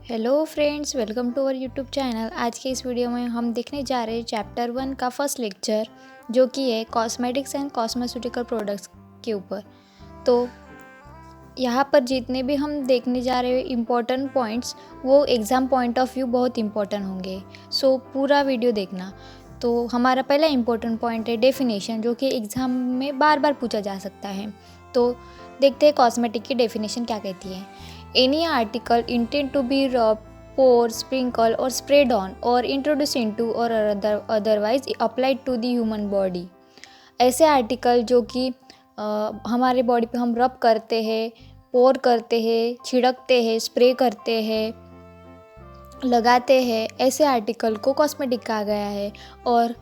Hello friends, welcome to our YouTube channel. आज के इस वीडियो में हम देखने जा रहे हैं चैप्टर 1 का फर्स्ट लेक्चर, जो कि है कॉस्मेटिक्स एंड कॉस्मेस्यूटिकल प्रोडक्ट्स के ऊपर। तो यहाँ पर जितने भी हम देखने जा रहे हैं इम्पोर्टेंट पॉइंट्स, वो एग्ज़ाम पॉइंट ऑफ व्यू बहुत इंपॉर्टेंट होंगे। सो पूरा वीडियो देखना। तो हमारा पहला इम्पोर्टेंट पॉइंट है डेफिनेशन, जो कि एग्ज़ाम में बार बार पूछा जा सकता है। तो देखते हैं कॉस्मेटिक की डेफिनेशन क्या कहती है। Any article intend to be rub, pour, sprinkle or sprayed on or introduced into or otherwise applied to the human body। ऐसे आर्टिकल जो कि हमारे बॉडी पे हम रब करते हैं, पोर करते हैं, छिड़कते हैं, स्प्रे करते हैं, लगाते हैं, ऐसे आर्टिकल को कॉस्मेटिक कहा गया है। और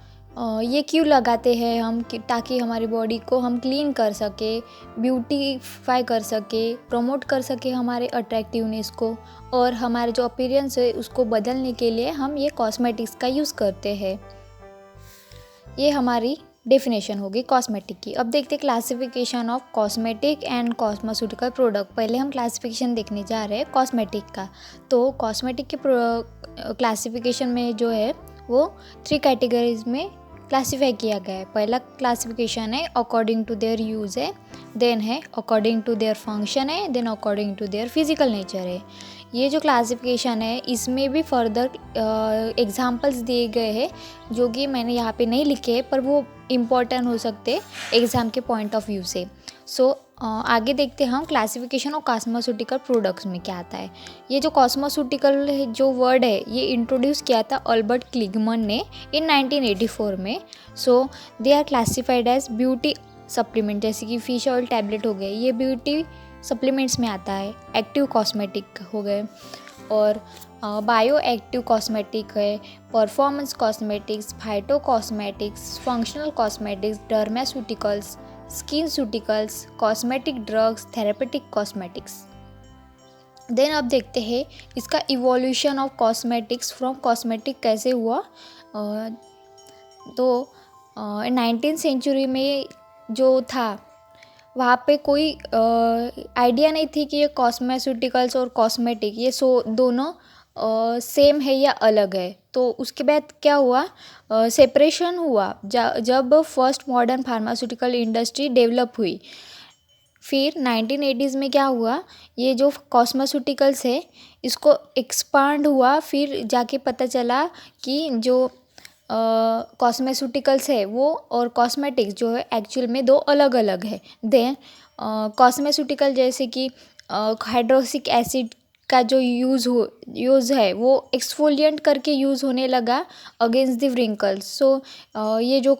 ये क्यों लगाते हैं हम ताकि हमारी बॉडी को हम क्लीन कर सके, ब्यूटीफाई कर सके, प्रमोट कर सके हमारे अट्रैक्टिवनेस को, और हमारे जो अपीयरेंस है उसको बदलने के लिए हम ये कॉस्मेटिक्स का यूज़ करते हैं। ये हमारी डेफिनेशन होगी कॉस्मेटिक की। अब देखते हैं classification of cosmetic and cosmeceutical product. पहले हम क्लासिफिकेशन देखने जा रहे हैं कॉस्मेटिक का। तो कॉस्मेटिक के क्लासिफिकेशन में जो है वो 3 कैटेगरीज में क्लासीफाई किया गया है। पहला क्लासिफिकेशन है अकॉर्डिंग टू देयर यूज़ है, देन है अकॉर्डिंग टू देयर फंक्शन है, then according to their physical nature है। ये जो क्लासिफिकेशन है इसमें भी फर्दर एग्जांपल्स दिए गए हैं, जो कि मैंने यहाँ पे नहीं लिखे हैं, पर वो इम्पॉर्टेंट हो सकते एग्ज़ाम के पॉइंट ऑफ व्यू से। सो आगे देखते हैं हम क्लासिफिकेशन ऑफ कॉस्मेस्यूटिकल प्रोडक्ट्स में क्या आता है। ये जो कॉस्मेस्यूटिकल जो वर्ड है ये इंट्रोड्यूस किया था अल्बर्ट क्लिगमन ने इन 1984 में। So they are classified as beauty supplement, जैसे कि फिश ऑयल टैबलेट हो गए, ये ब्यूटी सप्लीमेंट्स में आता है। एक्टिव कॉस्मेटिक हो गए, और बायो एक्टिव कॉस्मेटिक है, performance cosmetics, phyto cosmetics, functional cosmetics, dermaceuticals, skinceuticals, cosmetic drugs, therapeutic cosmetics. Then अब देखते हैं इसका evolution of cosmetics from cosmetic कैसे हुआ। तो 19th सेंचुरी में जो था वहाँ पे कोई आइडिया नहीं थी कि ये कॉस्मेस्यूटिकल्स और कॉस्मेटिक ये दोनों सेम है या अलग है। तो उसके बाद क्या हुआ, सेपरेशन हुआ जब first modern pharmaceutical industry develop हुई। फिर 1980s में क्या हुआ, ये जो कॉस्मेस्यूटिकल्स है इसको एक्सपांड हुआ। फिर जाके पता चला कि जो कॉस्मेस्यूटिकल्स है वो और कॉस्मेटिक्स जो है एक्चुअल में दो अलग अलग है। देन कॉस्मेस्यूटिकल जैसे कि हाइड्रोक्सिक एसिड का जो यूज़ है वो एक्सफोलिएंट करके यूज़ होने लगा अगेंस्ट द व्रिंकल्स। सो ये जो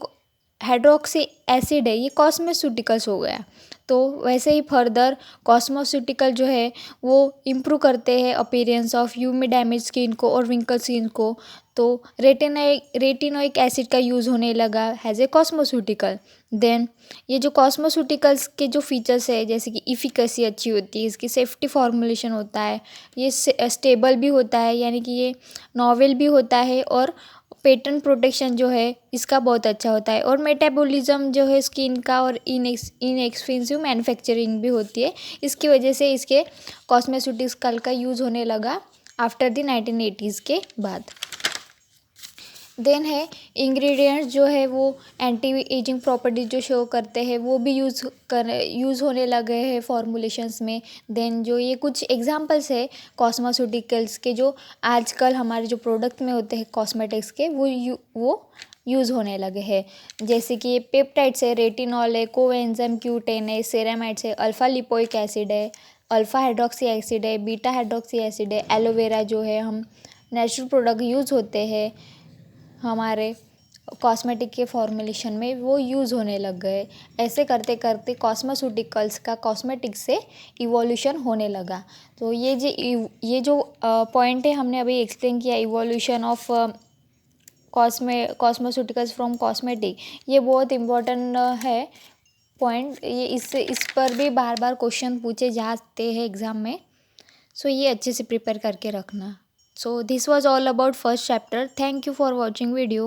हाइड्रोक्सी एसिड है ये कॉस्मेस्यूटिकल्स हो गया। तो वैसे ही फर्दर कॉस्मेस्यूटिकल जो है वो इम्प्रूव करते हैं appearance of UV damage skin को और विंकल स्किन को। तो रेटिनोइक एसिड का यूज़ होने लगा एज ए कॉस्मेस्यूटिकल। देन ये जो कॉस्मेस्यूटिकल्स के जो फीचर्स है, जैसे कि इफिकेसी अच्छी होती है, इसकी सेफ्टी फॉर्मुलेशन होता है, ये स्टेबल भी होता है, यानी कि ये नॉवेल भी होता है, और पेटेंट प्रोटेक्शन जो है इसका बहुत अच्छा होता है, और मेटाबॉलिज्म जो है स्किन का और इनएक्सपेंसिव मैन्युफैक्चरिंग भी होती है। इसकी वजह से इसके कॉस्मेस्यूटिकल का यूज़ होने लगा आफ्टर द 1980s के बाद। देन है इंग्रेडिएंट्स जो है वो एंटी एजिंग प्रॉपर्टीज जो शो करते हैं वो भी यूज़ होने लगे हैं फॉर्मुलेशंस में। देन जो ये कुछ एग्जांपल्स है कॉस्मेस्यूटिकल्स के जो आजकल हमारे जो प्रोडक्ट में होते हैं कॉस्मेटिक्स के, वो यूज़ होने लगे हैं। जैसे कि ये पेप्टाइड्स है, रेटिनॉल है, कोएंजाइम Q10 है, सेरामाइड्स है, अल्फा लिपोइक एसिड है, अल्फा हाइड्रोक्सी एसिड है, बीटा हाइड्रोक्सी एसिड है, एलोवेरा जो है हम नेचुरल प्रोडक्ट यूज़ होते हैं हमारे कॉस्मेटिक के फॉर्मुलेशन में, वो यूज़ होने लग गए। ऐसे करते करते कॉस्मेस्यूटिकल्स का कॉस्मेटिक से इवोल्यूशन होने लगा। तो ये जो पॉइंट है हमने अभी एक्सप्लेन किया, इवोल्यूशन ऑफ कॉस्मेस्यूटिकल्स फ्रॉम कॉस्मेटिक, ये बहुत इम्पोर्टेंट है पॉइंट। ये इस पर भी बार बार क्वेश्चन पूछे जाते हैं एग्ज़ाम में। सो ये अच्छे से प्रिपेयर करके रखना। So this was all about first chapter. Thank you for watching video.